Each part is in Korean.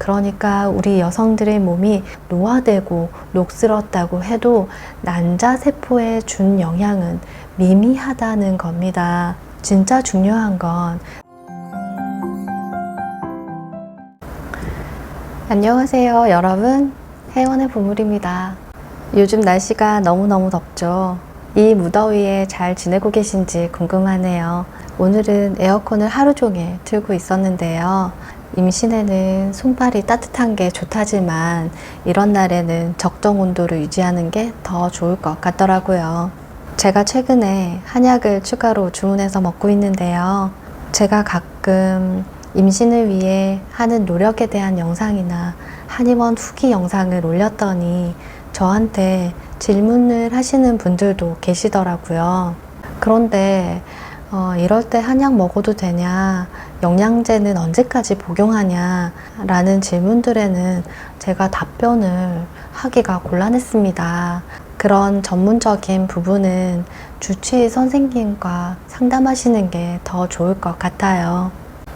그러니까 우리 여성들의 몸이 노화되고 녹슬었다고 해도 난자세포에 준 영향은 미미하다는 겁니다. 진짜 중요한 건 안녕하세요 여러분, 혜원의 보물입니다. 요즘 날씨가 너무너무 덥죠. 이 무더위에 잘 지내고 계신지 궁금하네요. 오늘은 에어컨을 하루 종일 틀고 있었는데요. 임신에는 손발이 따뜻한 게 좋다지만 이런 날에는 적정 온도를 유지하는 게 더 좋을 것 같더라고요. 제가 최근에 한약을 추가로 주문해서 먹고 있는데요. 제가 가끔 임신을 위해 하는 노력에 대한 영상이나 한의원 후기 영상을 올렸더니 저한테 질문을 하시는 분들도 계시더라고요. 그런데 이럴 때 한약 먹어도 되냐, 영양제는 언제까지 복용하냐 라는 질문들에는 제가 답변을 하기가 곤란했습니다. 그런 전문적인 부분은 주치의 선생님과 상담하시는 게 더 좋을 것 같아요.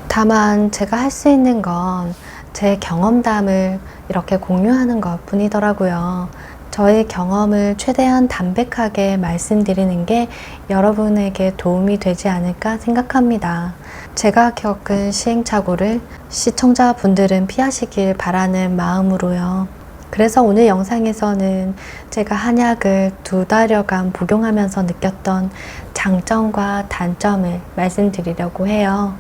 다만 제가 할 수 있는 건 제 경험담을 이렇게 공유하는 것 뿐이더라고요. 저의 경험을 최대한 담백하게 말씀드리는 게 여러분에게 도움이 되지 않을까 생각합니다. 제가 겪은 시행착오를 시청자분들은 피하시길 바라는 마음으로요. 그래서 오늘 영상에서는 제가 한약을 2달여간 복용하면서 느꼈던 장점과 단점을 말씀드리려고 해요.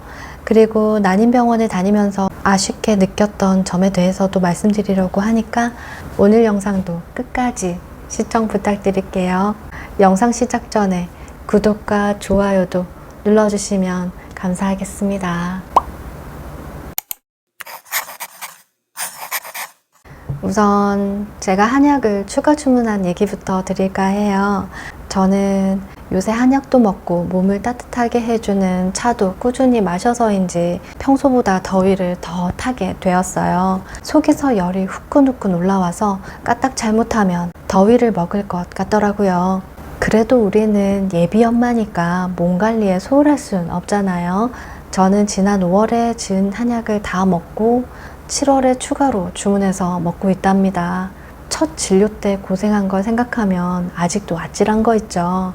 그리고 난임병원에 다니면서 아쉽게 느꼈던 점에 대해서도 말씀드리려고 하니까 오늘 영상도 끝까지 시청 부탁드릴게요. 영상 시작 전에 구독과 좋아요도 눌러주시면 감사하겠습니다. 우선 제가 한약을 추가 주문한 얘기부터 드릴까 해요. 저는 요새 한약도 먹고 몸을 따뜻하게 해주는 차도 꾸준히 마셔서인지 평소보다 더위를 더 타게 되었어요. 속에서 열이 후끈후끈 올라와서 까딱 잘못하면 더위를 먹을 것 같더라고요. 그래도 우리는 예비 엄마니까 몸 관리에 소홀할 순 없잖아요. 저는 지난 5월에 지은 한약을 다 먹고 7월에 추가로 주문해서 먹고 있답니다. 첫 진료 때 고생한 걸 생각하면 아직도 아찔한 거 있죠.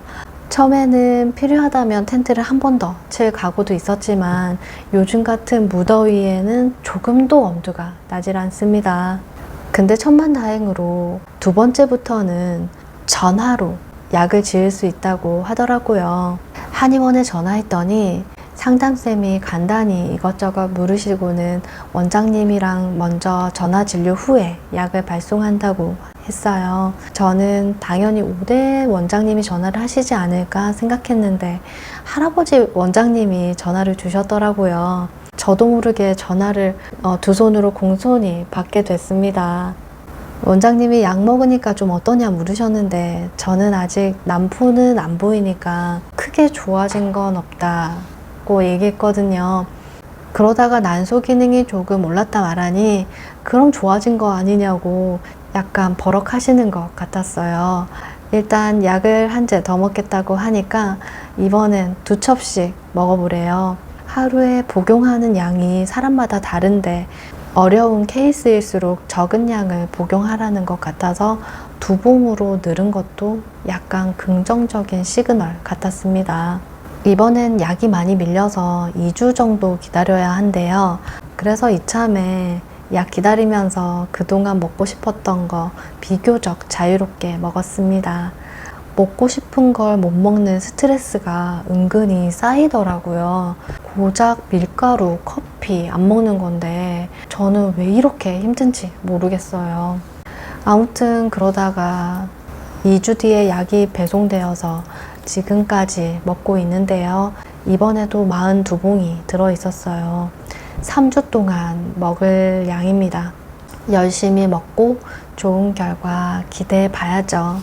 처음에는 필요하다면 텐트를 한 번 더 칠 각오도 있었지만 요즘 같은 무더위에는 조금도 엄두가 나질 않습니다. 근데 천만다행으로 2번째부터는 전화로 약을 지을 수 있다고 하더라고요. 한의원에 전화했더니 상담쌤이 간단히 이것저것 물으시고는 원장님이랑 먼저 전화 진료 후에 약을 발송한다고 했어요. 저는 당연히 5대 원장님이 전화를 하시지 않을까 생각했는데 할아버지 원장님이 전화를 주셨더라고요. 저도 모르게 전화를 2손으로 공손히 받게 됐습니다. 원장님이 약 먹으니까 좀 어떠냐 물으셨는데 저는 아직 남포는 안 보이니까 크게 좋아진 건 없다고 얘기했거든요. 그러다가 난소 기능이 조금 올랐다 말하니 그럼 좋아진 거 아니냐고 약간 버럭하시는 것 같았어요. 일단 약을 한 제 더 먹겠다고 하니까 이번엔 2첩씩 먹어보래요. 하루에 복용하는 양이 사람마다 다른데 어려운 케이스일수록 적은 양을 복용하라는 것 같아서 2봉으로 늘은 것도 약간 긍정적인 시그널 같았습니다. 이번엔 약이 많이 밀려서 2주 정도 기다려야 한대요. 그래서 이참에 약 기다리면서 그동안 먹고 싶었던 거 비교적 자유롭게 먹었습니다. 먹고 싶은 걸 못 먹는 스트레스가 은근히 쌓이더라고요. 고작 밀가루, 커피 안 먹는 건데 저는 왜 이렇게 힘든지 모르겠어요. 아무튼 그러다가 2주 뒤에 약이 배송되어서 지금까지 먹고 있는데요. 이번에도 42봉이 들어있었어요. 3주 동안 먹을 양입니다. 열심히 먹고 좋은 결과 기대해 봐야죠.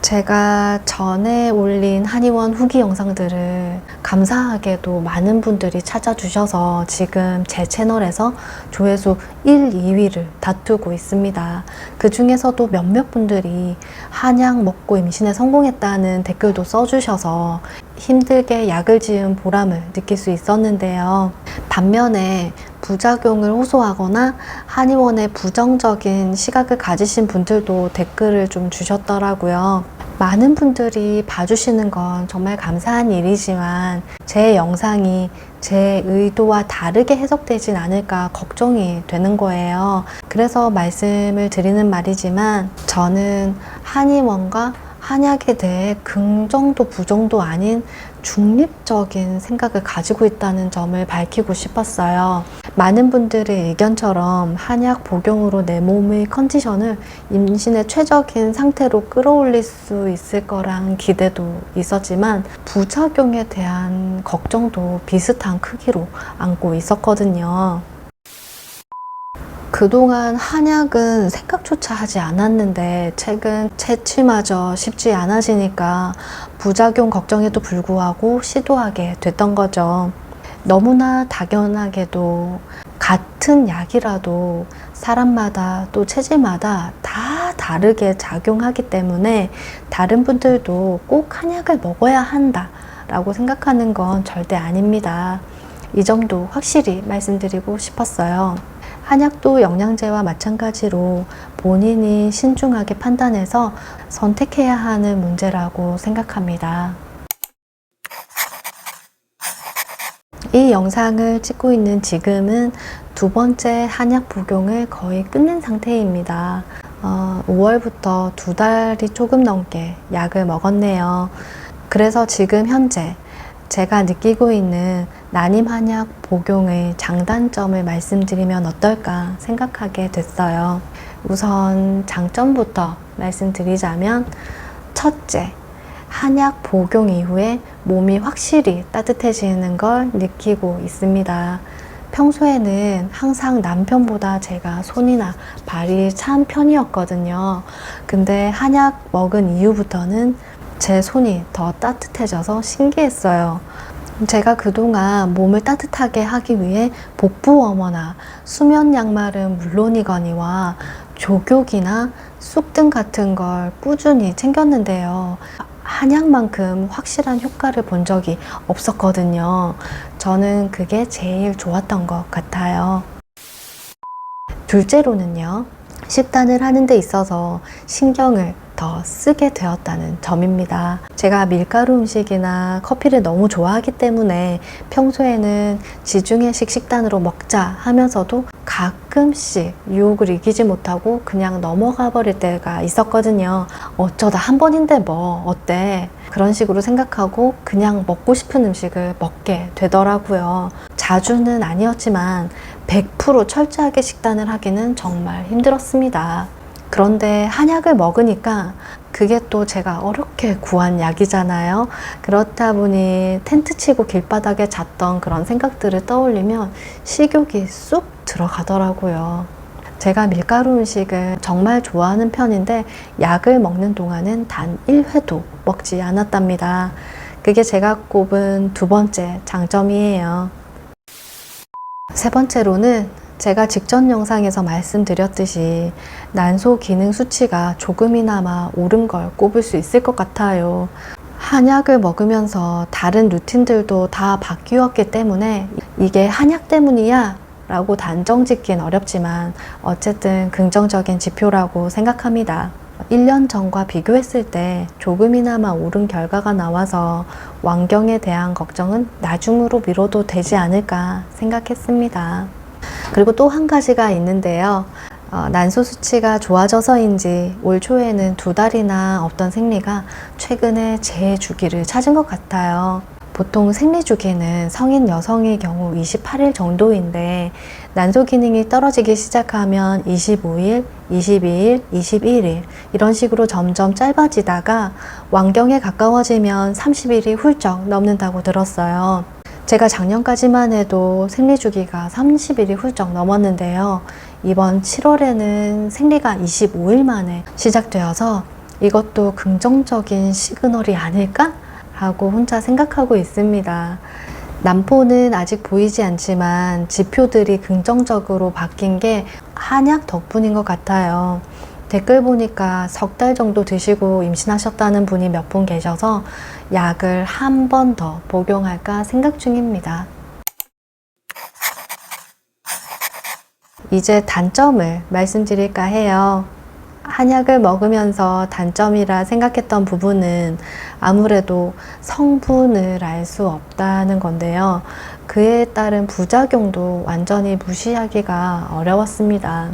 제가 전에 올린 한의원 후기 영상들을 감사하게도 많은 분들이 찾아주셔서 지금 제 채널에서 조회수 1, 2위를 다투고 있습니다. 그 중에서도 몇몇 분들이 한약 먹고 임신에 성공했다는 댓글도 써주셔서 힘들게 약을 지은 보람을 느낄 수 있었는데요. 반면에 부작용을 호소하거나 한의원에 부정적인 시각을 가지신 분들도 댓글을 좀 주셨더라고요. 많은 분들이 봐주시는 건 정말 감사한 일이지만 제 영상이 제 의도와 다르게 해석되진 않을까 걱정이 되는 거예요. 그래서 말씀을 드리는 말이지만 저는 한의원과 한약에 대해 긍정도 부정도 아닌 중립적인 생각을 가지고 있다는 점을 밝히고 싶었어요. 많은 분들의 의견처럼 한약 복용으로 내 몸의 컨디션을 임신의 최적인 상태로 끌어올릴 수 있을 거란 기대도 있었지만 부작용에 대한 걱정도 비슷한 크기로 안고 있었거든요. 그동안 한약은 생각조차 하지 않았는데 최근 채취마저 쉽지 않아지니까 부작용 걱정에도 불구하고 시도하게 됐던 거죠. 너무나 당연하게도 같은 약이라도 사람마다 또 체질마다 다 다르게 작용하기 때문에 다른 분들도 꼭 한약을 먹어야 한다 라고 생각하는 건 절대 아닙니다. 이 점도 확실히 말씀드리고 싶었어요. 한약도 영양제와 마찬가지로 본인이 신중하게 판단해서 선택해야 하는 문제라고 생각합니다. 이 영상을 찍고 있는 지금은 두 번째 한약 복용을 거의 끝낸 상태입니다. 5월부터 2달이 조금 넘게 약을 먹었네요. 그래서 지금 현재 제가 느끼고 있는 난임 한약 복용의 장단점을 말씀드리면 어떨까 생각하게 됐어요. 우선 장점부터 말씀드리자면 첫째, 한약 복용 이후에 몸이 확실히 따뜻해지는 걸 느끼고 있습니다. 평소에는 항상 남편보다 제가 손이나 발이 찬 편이었거든요. 근데 한약 먹은 이후부터는 제 손이 더 따뜻해져서 신기했어요. 제가 그동안 몸을 따뜻하게 하기 위해 복부 워머나 수면 양말은 물론이거니와 족욕이나 쑥등 같은 걸 꾸준히 챙겼는데요. 한약만큼 확실한 효과를 본 적이 없었거든요. 저는 그게 제일 좋았던 것 같아요. 둘째로는요, 식단을 하는 데 있어서 신경을 더 쓰게 되었다는 점입니다. 제가 밀가루 음식이나 커피를 너무 좋아하기 때문에 평소에는 지중해식 식단으로 먹자 하면서도 가끔씩 유혹을 이기지 못하고 그냥 넘어가 버릴 때가 있었거든요. 어쩌다 한 번인데 뭐 어때? 그런 식으로 생각하고 그냥 먹고 싶은 음식을 먹게 되더라고요. 자주는 아니었지만 100% 철저하게 식단을 하기는 정말 힘들었습니다. 그런데 한약을 먹으니까 그게 또 제가 어렵게 구한 약이잖아요. 그렇다 보니 텐트 치고 길바닥에 잤던 그런 생각들을 떠올리면 식욕이 쑥 들어가더라고요. 제가 밀가루 음식을 정말 좋아하는 편인데 약을 먹는 동안은 단 1회도 먹지 않았답니다. 그게 제가 꼽은 두 번째 장점이에요. 세 번째로는 제가 직전 영상에서 말씀드렸듯이 난소 기능 수치가 조금이나마 오른 걸 꼽을 수 있을 것 같아요. 한약을 먹으면서 다른 루틴들도 다 바뀌었기 때문에 이게 한약 때문이야 라고 단정 짓긴 어렵지만 어쨌든 긍정적인 지표라고 생각합니다. 1년 전과 비교했을 때 조금이나마 오른 결과가 나와서 완경에 대한 걱정은 나중으로 미뤄도 되지 않을까 생각했습니다. 그리고 또 한 가지가 있는데요. 난소 수치가 좋아져서인지 올 초에는 2달이나 없던 생리가 최근에 제 주기를 찾은 것 같아요. 보통 생리 주기는 성인 여성의 경우 28일 정도인데 난소 기능이 떨어지기 시작하면 25일, 22일, 21일 이런 식으로 점점 짧아지다가 완경에 가까워지면 30일이 훌쩍 넘는다고 들었어요. 제가 작년까지만 해도 생리 주기가 30일이 훌쩍 넘었는데요. 이번 7월에는 생리가 25일 만에 시작되어서 이것도 긍정적인 시그널이 아닐까? 하고 혼자 생각하고 있습니다. 남포는 아직 보이지 않지만 지표들이 긍정적으로 바뀐 게 한약 덕분인 것 같아요. 댓글 보니까 3달 정도 드시고 임신하셨다는 분이 몇 분 계셔서 약을 한 번 더 복용할까 생각 중입니다. 이제 단점을 말씀드릴까 해요. 한약을 먹으면서 단점이라 생각했던 부분은 아무래도 성분을 알 수 없다는 건데요. 그에 따른 부작용도 완전히 무시하기가 어려웠습니다.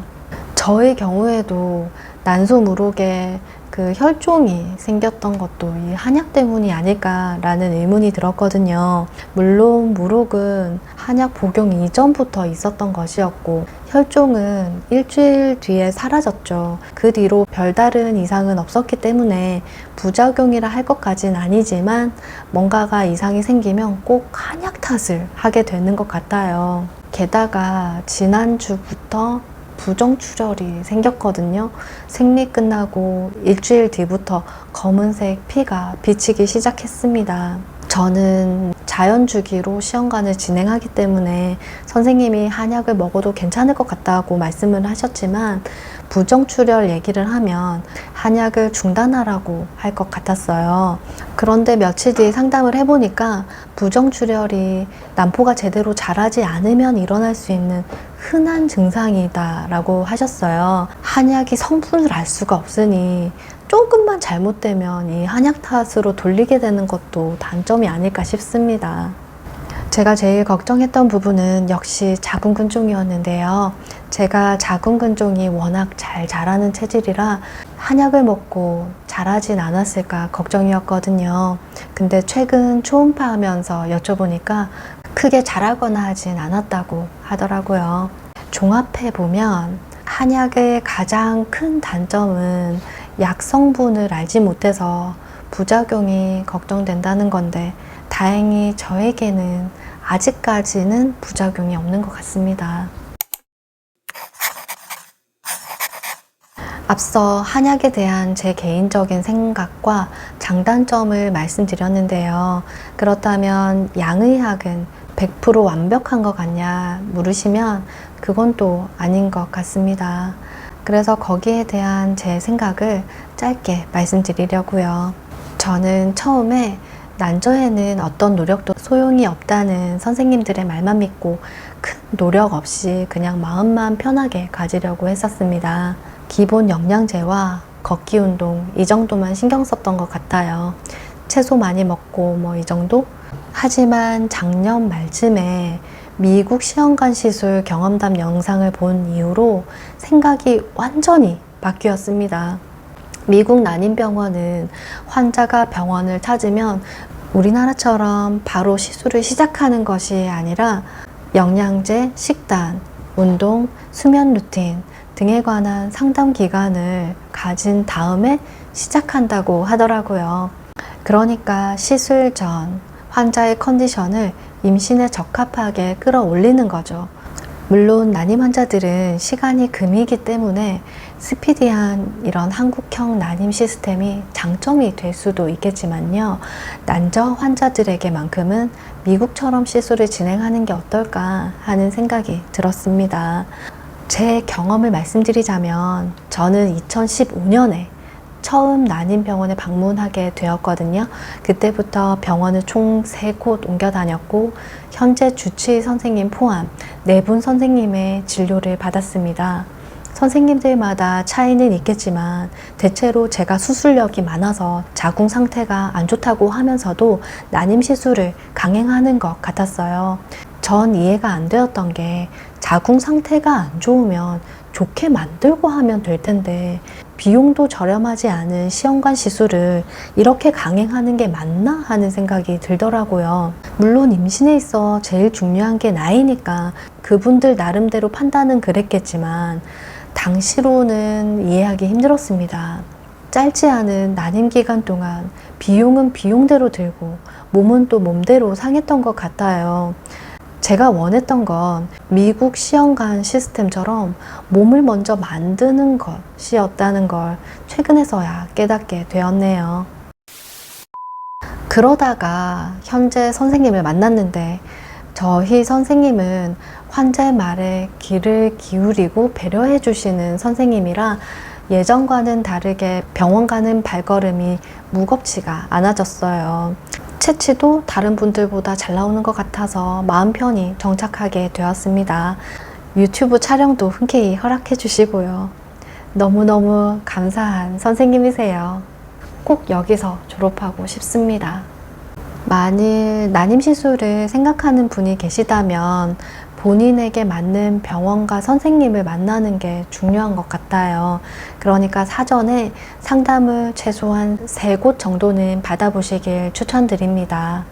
저의 경우에도 난소무록에 그 혈종이 생겼던 것도 이 한약 때문이 아닐까라는 의문이 들었거든요. 물론 무록은 한약 복용 이전부터 있었던 것이었고 혈종은 일주일 뒤에 사라졌죠. 그 뒤로 별다른 이상은 없었기 때문에 부작용이라 할 것까진 아니지만 뭔가가 이상이 생기면 꼭 한약 탓을 하게 되는 것 같아요. 게다가 지난주부터 부정출혈이 생겼거든요. 생리 끝나고 일주일 뒤부터 검은색 피가 비치기 시작했습니다. 저는 자연주기로 시험관을 진행하기 때문에 선생님이 한약을 먹어도 괜찮을 것 같다고 말씀을 하셨지만 부정출혈 얘기를 하면 한약을 중단하라고 할 것 같았어요. 그런데 며칠 뒤에 상담을 해보니까 부정출혈이 난포가 제대로 자라지 않으면 일어날 수 있는 흔한 증상이다 라고 하셨어요. 한약이 성분을 알 수가 없으니 조금만 잘못되면 이 한약 탓으로 돌리게 되는 것도 단점이 아닐까 싶습니다. 제가 제일 걱정했던 부분은 역시 자궁근종이었는데요. 제가 자궁근종이 워낙 잘 자라는 체질이라 한약을 먹고 자라진 않았을까 걱정이었거든요. 근데 최근 초음파하면서 여쭤보니까 크게 자라거나 하진 않았다고 하더라고요. 종합해보면 한약의 가장 큰 단점은 약 성분을 알지 못해서 부작용이 걱정된다는 건데 다행히 저에게는 아직까지는 부작용이 없는 것 같습니다. 앞서 한약에 대한 제 개인적인 생각과 장단점을 말씀드렸는데요. 그렇다면 양의학은 100% 완벽한 것 같냐 물으시면 그건 또 아닌 것 같습니다. 그래서 거기에 대한 제 생각을 짧게 말씀드리려고요. 저는 처음에 난저에는 어떤 노력도 소용이 없다는 선생님들의 말만 믿고 큰 노력 없이 그냥 마음만 편하게 가지려고 했었습니다. 기본 영양제와 걷기 운동 이 정도만 신경 썼던 것 같아요. 채소 많이 먹고 뭐 이 정도? 하지만 작년 말쯤에 미국 시험관 시술 경험담 영상을 본 이후로 생각이 완전히 바뀌었습니다. 미국 난임병원은 환자가 병원을 찾으면 우리나라처럼 바로 시술을 시작하는 것이 아니라 영양제, 식단, 운동, 수면 루틴 등에 관한 상담 기간을 가진 다음에 시작한다고 하더라고요. 그러니까 시술 전 환자의 컨디션을 임신에 적합하게 끌어올리는 거죠. 물론 난임 환자들은 시간이 금이기 때문에 스피디한 이런 한국형 난임 시스템이 장점이 될 수도 있겠지만요. 난저 환자들에게만큼은 미국처럼 시술을 진행하는 게 어떨까 하는 생각이 들었습니다. 제 경험을 말씀드리자면 저는 2015년에 처음 난임병원에 방문하게 되었거든요. 그때부터 병원을 총 3곳 옮겨 다녔고 현재 주치의 선생님 포함 4분 선생님의 진료를 받았습니다. 선생님들마다 차이는 있겠지만 대체로 제가 수술력이 많아서 자궁 상태가 안 좋다고 하면서도 난임 시술을 강행하는 것 같았어요. 전 이해가 안 되었던 게 자궁 상태가 안 좋으면 좋게 만들고 하면 될 텐데 비용도 저렴하지 않은 시험관 시술을 이렇게 강행하는 게 맞나 하는 생각이 들더라고요. 물론 임신에 있어 제일 중요한 게 나이니까 그분들 나름대로 판단은 그랬겠지만 당시로는 이해하기 힘들었습니다. 짧지 않은 난임 기간 동안 비용은 비용대로 들고 몸은 또 몸대로 상했던 것 같아요. 제가 원했던 건 미국 시험관 시스템처럼 몸을 먼저 만드는 것이었다는 걸 최근에서야 깨닫게 되었네요. 그러다가 현재 선생님을 만났는데 저희 선생님은 환자의 말에 귀를 기울이고 배려해 주시는 선생님이라 예전과는 다르게 병원 가는 발걸음이 무겁지가 않아졌어요. 채취도 다른 분들보다 잘 나오는 것 같아서 마음 편히 정착하게 되었습니다. 유튜브 촬영도 흔쾌히 허락해 주시고요. 너무너무 감사한 선생님이세요. 꼭 여기서 졸업하고 싶습니다. 만일 난임시술을 생각하는 분이 계시다면 본인에게 맞는 병원과 선생님을 만나는 게 중요한 것 같아요. 그러니까 사전에 상담을 최소한 3곳 정도는 받아보시길 추천드립니다.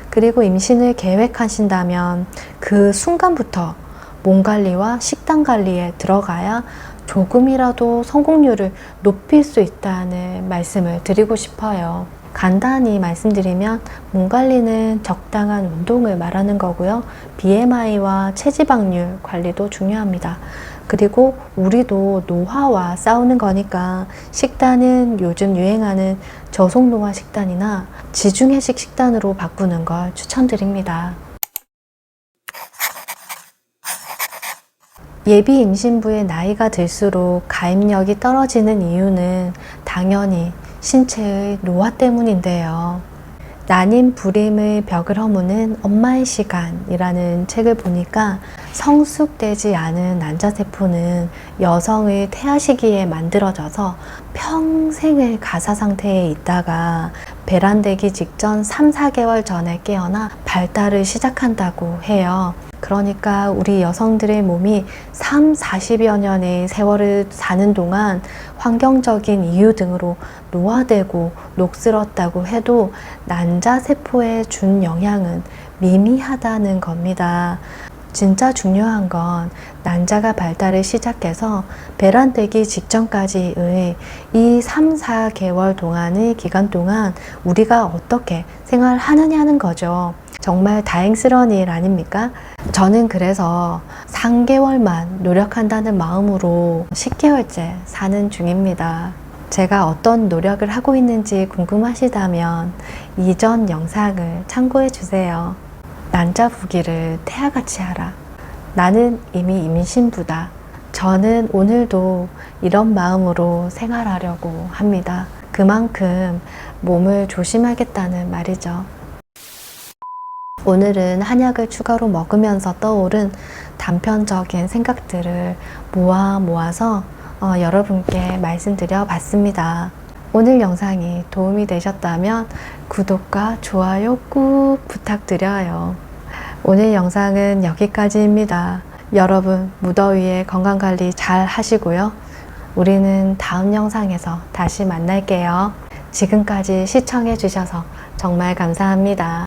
그리고 임신을 계획하신다면 그 순간부터 몸 관리와 식단 관리에 들어가야 조금이라도 성공률을 높일 수 있다는 말씀을 드리고 싶어요. 간단히 말씀드리면 몸 관리는 적당한 운동을 말하는 거고요. BMI와 체지방률 관리도 중요합니다. 그리고 우리도 노화와 싸우는 거니까 식단은 요즘 유행하는 저속노화 식단이나 지중해식 식단으로 바꾸는 걸 추천드립니다. 예비 임신부의 나이가 들수록 가입력이 떨어지는 이유는 당연히 신체의 노화 때문인데요. 난임 불임의 벽을 허무는 엄마의 시간이라는 책을 보니까 성숙되지 않은 난자세포는 여성의 태아 시기에 만들어져서 평생을 가사 상태에 있다가 배란되기 직전 3, 4개월 전에 깨어나 발달을 시작한다고 해요. 그러니까 우리 여성들의 몸이 3, 40여 년의 세월을 사는 동안 환경적인 이유 등으로 노화되고 녹슬었다고 해도 난자세포에 준 영향은 미미하다는 겁니다. 진짜 중요한 건 난자가 발달을 시작해서 배란되기 직전까지의 이 3, 4개월 동안의 기간 동안 우리가 어떻게 생활하느냐는 거죠. 정말 다행스러운 일 아닙니까? 저는 그래서 3개월만 노력한다는 마음으로 10개월째 사는 중입니다. 제가 어떤 노력을 하고 있는지 궁금하시다면 이전 영상을 참고해 주세요. 난자부기를 태아같이 하라. 나는 이미 임신부다. 저는 오늘도 이런 마음으로 생활하려고 합니다. 그만큼 몸을 조심하겠다는 말이죠. 오늘은 한약을 추가로 먹으면서 떠오른 단편적인 생각들을 모아서 여러분께 말씀드려 봤습니다. 오늘 영상이 도움이 되셨다면 구독과 좋아요 꾹 부탁드려요. 오늘 영상은 여기까지입니다. 여러분 무더위에 건강관리 잘 하시고요. 우리는 다음 영상에서 다시 만날게요. 지금까지 시청해 주셔서 정말 감사합니다.